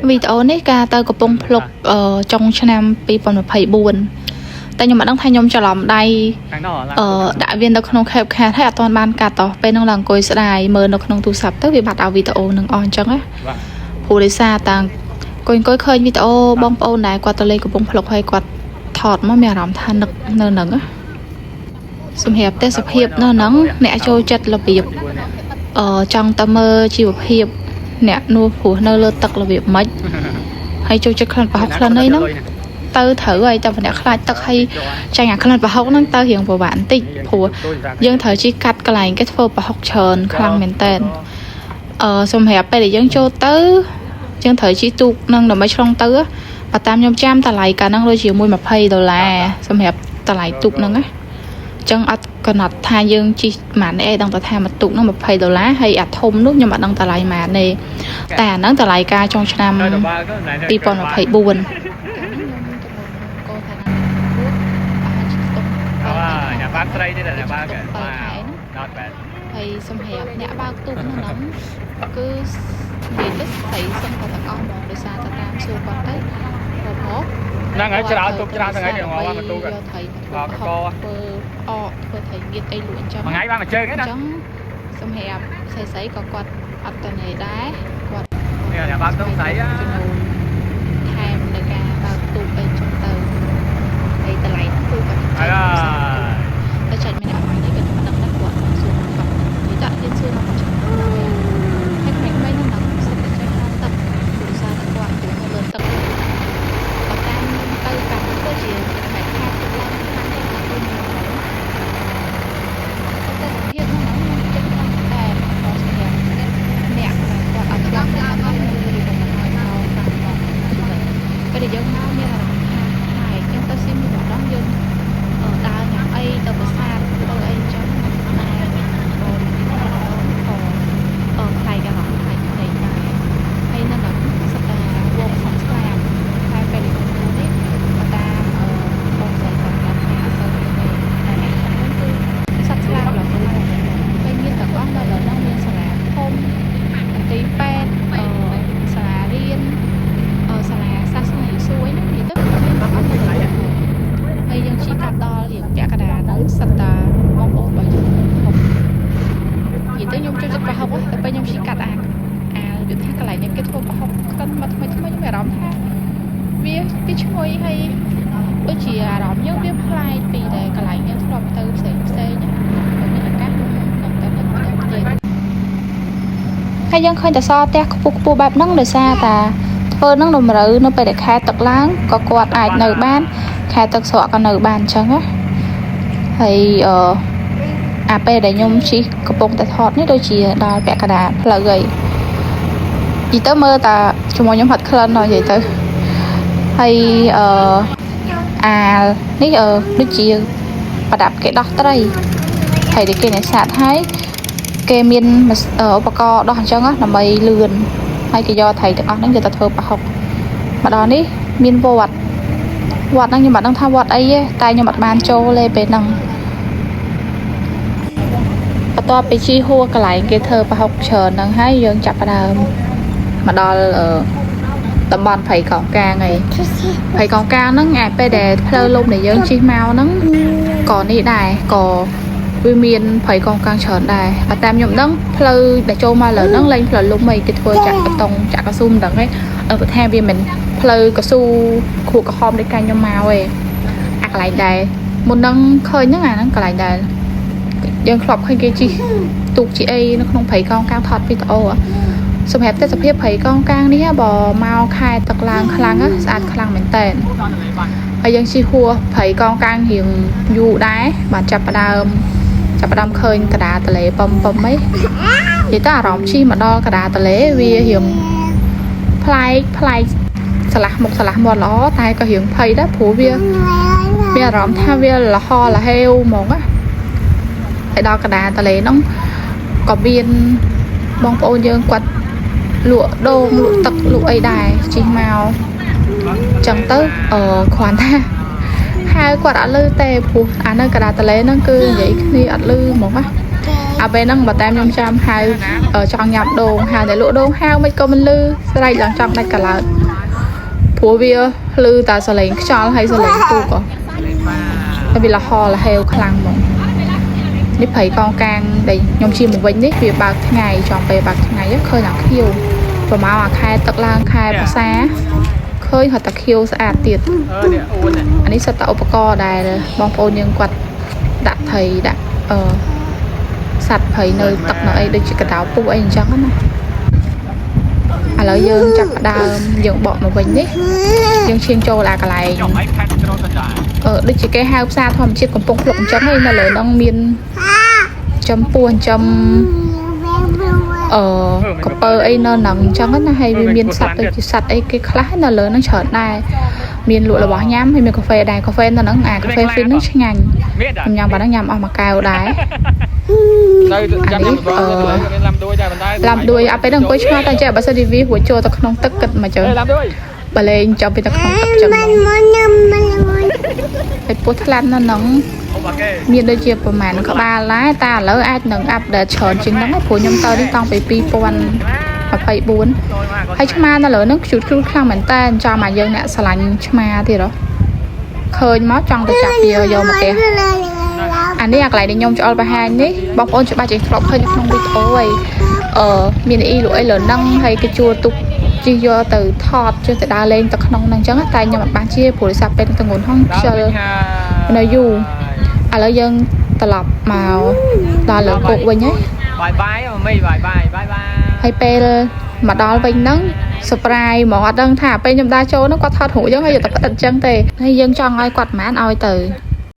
វីដេអូនេះការទៅកំពង់ភ្លុកចុងឆ្នាំ2024តែខ្ញុំមិនដឹងថាខ្ញុំច្រឡំដៃដាក់វានៅក្នុង CapCut ហើយអត់ទាន់បានកាត់តោះពេលហ្នឹងឡើងអង្គុយស្ដាយមើលនៅក្នុងទូរស័ព្ទទៅវាបាត់ឲ្យវីដេអូនឹងអស់អញ្ចឹងណាព្រោះដោយសារតាអង្គុយឃើញវីដេអូបងប្អូនដែរគាត់ទៅលេងកំពង់ភ្លុកហើយគាត់ថតមកមានអារម្មណ៍ថានឹកនៅហ្នឹងសម្រាប់ទេសភាពនៅហ្នឹងអ្នកចូលចិត្តរបៀបចង់ទៅមើលជីវភាពអ្នកនោះព្រោះនៅលើទឹករបៀបម៉េចហើយចូលចិត្តក្លិនប្រហុកក្លិនអីហ្នឹងទៅត្រូវហើយតែម្នាក់ខ្លាចទឹកហើយចាញ់អាក្លិនប្រហុកហ្នឹងទៅរៀងពិបាកបន្តិចព្រោះយើងត្រូវជិះកាត់កន្លែងគេធ្វើប្រហុកច្រើនខ្លាំងមែនតើសម្រាប់ពេលដែលយើងចូលទៅយើងត្រូវជិះទូកនឹងដើម្បីឆ្លងទៅបើតាមខ្ញុំចាំតម្លៃកាលហ្នឹងដូចជាមួយ$20សម្រាប់តម្លៃទូកហ្នឹងណាអញ្ចឹងអត់កំណត់ថាយើងជិះប៉ុន្មានឯងដឹងតែថាមកទូកហ្នឹង$20ហើយអាធំនោះខ្ញុំអត់ដឹងតម្លៃប៉ុន្មានទេតែអាហ្នឹងតម្លៃការចុងឆ្នាំ2024អ្នកបើកត្រីទេអ្នកបើកដល់បែបហើយសម្រាប់អ្នកបើកទូកហ្នឹងគឺនិយាយទៅស្រីសឹងតែទាំងអស់ហ្មងដោយសារតែតាមសួរគាត់ទៅហ្នឹងហើយច្រើនទូកច្រើនហ្នឹងហើយងល់មកទូកត្រីធ្វើធ្វើត្រីងៀតអីលក់អញ្ចឹងមួយថ្ងៃបានមួយជើងហ្នឹងណាអញ្ចឹងសម្រាប់ស្រីក៏គាត់អត់តនេដែរគាត់នេះអ្នកបើកទូកស្រីថែមនៅការបើកទូកអីចុះទៅហើយតម្លៃទូកគាត់តែចាច់មានអ្វីនេះគាត់មិនដឹងថាគាត់សួរគាត់និយាយតែសួរមកគាត់ហើយក្មេងៗហ្នឹងសិតតែចេះខាងទឹកព្រោះសារតែគាត់ទៅលើទឹកបើតាមទៅកាត់ទៅជាផ្នែកខាងទឹកឡើងខាងនេះគឺទៅតែភាពហ្នឹងចិត្តខាងតែគាត់ស្គាល់អ្នកគាត់អត់ដឹងថាគាត់នឹងរៀនមកហើយមកតាមមកពេលដែលយើងមកមានអារម្មណ៍ថាហើយយើងទៅស៊ីមួយម្ដងយើងដើរញ៉ាំអីទៅប្រាសាទទៅអីអញ្ចឹងតែខ្លាយអារម្មណ៍ខ្លាយដែរហើយនៅដល់សត្វវងសំស្លាប់តែពេលនេះនេះតាមបងស្រីគាត់ថាអត់សូវទេតែហ្នឹងគឺសត្វស្លាប់ឡើយពេលមានទាំងអស់នៅដល់នោះមានសាលាធំមន្ទីរពេទ្យសាលារៀនសាលាសាសនាយេស៊ូអីហ្នឹងនិយាយទៅមានបងអត់ទៅហើយយើងជិះកាត់ដល់រៀងពាក់កណ្ដាលហ្នឹងសិតតាបងប្អូនរបស់យើងនិយាយទៅខ្ញុំចូលចិត្តប្រហុកតែពេលខ្ញុំជិះកាត់វាថាកន្លែងនេះគេធ្វើប្រហុកក្លិនមកថ្មីខ្ញុំមានអារម្មណ៍ថាវាគេឈ្ងុយហើយដូចជាអារម្មណ៍យើងវាប្លែកពីតែកន្លែងយើងធ្លាប់ទៅផ្សេងមានអាកាសក្នុងតែទៅទៀតហើយយើងឃើញតែសផ្ទះខ្ពស់បែបហ្នឹងដោយសារតាធ្វើនឹងតម្រូវនៅពេលដែលខែទឹកឡើងក៏គាត់អាចនៅបានខែទឹកស្រកក៏នៅបានអញ្ចឹងណាហើយអាពេលដែលខ្ញុំជិះកំពុងតែថតនេះដូចជាដល់ពាក់កណ្ដាលផ្លូវហើយនិយាយទៅមើលតាជាមួយខ្ញុំហាត់ក្លិនដល់និយាយទៅហើយនេះដូចជាប្រដាប់គេដោះត្រីហើយដែលគេនេសាទហើយគេមានឧបករណ៍ដោះអញ្ចឹងដើម្បីលឿនហើយគេយកត្រីទាំងអស់ហ្នឹងយកទៅធ្វើប្រហុកម្ដងនេះមានវត្តហ្នឹងខ្ញុំមិនដឹងថាវត្តអីទេតែខ្ញុំអត់បានចូលទេពេលហ្នឹងបន្ទាប់ពីជីហួរកន្លែងគេធ្វើប្រហុកច្រើនហ្នឹងហើយយើងចាប់ផ្ដើមមកដល់តំបន់ព្រៃកោងកាងហើយព្រៃកោងកាងហ្នឹងអាពេលដែលផ្លូវលំដែលយើងជិះមកហ្នឹងក៏នេះដែរក៏វាមានព្រៃកោងកាងច្រើនដែរតែតាមខ្ញុំដឹងផ្លូវដែលចូលមកលើហ្នឹងលែងផ្លូវលំអីគេធ្វើចាក់បេតុងចាក់កស៊ូមិនដឹងទេទៅថាវាមិនផ្លូវកស៊ូគ្រូក្រហមដូចកាញ់ខ្ញុំមកទេអាកន្លែងដែរមុនហ្នឹងឃើញហ្នឹងអាហ្នឹងកន្លែងដែរយើងធ្លាប់ឃើញគេជិះទូកជិះអីនៅក្នុងព្រៃកោងកាងថតវីដេអូសម្រាប់ទេសភាពព្រៃកោងកាងនេះបើមកខែទឹកឡើងខ្លាំងស្អាតខ្លាំងមែនតើហើយយើងជិះហួរព្រៃកោងកាងរៀងយូរដែរបានចាប់ផ្ដើមឃើញកដាទន្លេប៉ុមអីនិយាយទៅអារម្មណ៍ជិះមកដល់កដាទន្លេវារៀងប្លែកឆ្លាស់មុខឆ្លាស់មាត់ល្អតែក៏រៀងភ័យដែរព្រោះវាមានអារម្មណ៍ថាវាលហលហេវហ្មងហើយដល់កដាទន្លេហ្នឹងក៏មានបងប្អូនយើងគាត់លក់ដូងលក់ទឹកលក់អីដែរជិះមកចឹងទៅគ្រាន់ថាហៅគាត់អត់លឺទេព្រោះអានៅកណ្ដាលទន្លេហ្នឹងគឺនិយាយគ្នាអត់លឺហ្មងណាអ à bên nó mà tam nhom trăm hai ở trong nhập đồ hai để lỗ đôn hao mấy con mình lư sau đây lần trong đây cả là phù bia lư ta sẽ lấy cho hay sẽ lấy tu có tại vì là ho là heo khăn mà nếu thấy con càng đây nhom chim một vĩnh đấy vì bạc ngày chọn về bạc ngày rất khơi là khiêu và mà khai tật lang khai bạc xá khơi họ tật khiêu sẽ tiệt anh ấy sẽ tạo một co đài bong phô nhưng quạt đã thầy đã sạch thầy nơi tật nơi đây chỉ cả đảo phụ anh chẳng á à lợi dương chặt đào dựng bọn một mình đấy dương chiên trâu là cả lại đây chỉ cái hai xa thôi chỉ còn bông lụng chấm hay là lời nông miên chấm buồn chấm có bơ ấy nó nặng chẳng nó hay vì miên sạch được chỉ sạch ấy cái lá nó lớn nó chợt này miên lụa là bỏ nhám hay miên cà phê đài cà phê nó nắng cà phê phin nó ngành nhầm và nó nhầm ở mà cao đái làm đuôi à phải đừng có cho ta chạy bác sĩ đi vi của chùa ta không tất cả mà chờ bà lên cho ta không tất chừng phải bút lan nó nóng miền đây chiaประมาณ có 3 lá ta lỡ ai nâng áp để chọn chính nó của nhâm tơ đi tông phải pi pon và phải 4 hay chma nó lỡ nó chút chút khang mình ta cho mà dân nè sành chma thì đó khơi mót trong tôi chặt bia vô mà kìa anh đi lại để nhông cho ba hai ní bọc ôn cho ba chị lọc hơi không bị thôi miền y lụi lớn nâng hay cái chua tục chi vô từ thọt cho từ đa lên từ không năng trắng hết tay nhưng mà bán chia phổi sạp bên từ nguồn không chờ nơi dù à lỡ dân từ lọc màu đo lượng cục với nhé hay pe mà đo bên nắng spray mà hoạt động thả bên nhầm đa châu nó có thọt hủ giống hay giờ tập tận chân tề hay dân cho ai quạt mán oi từ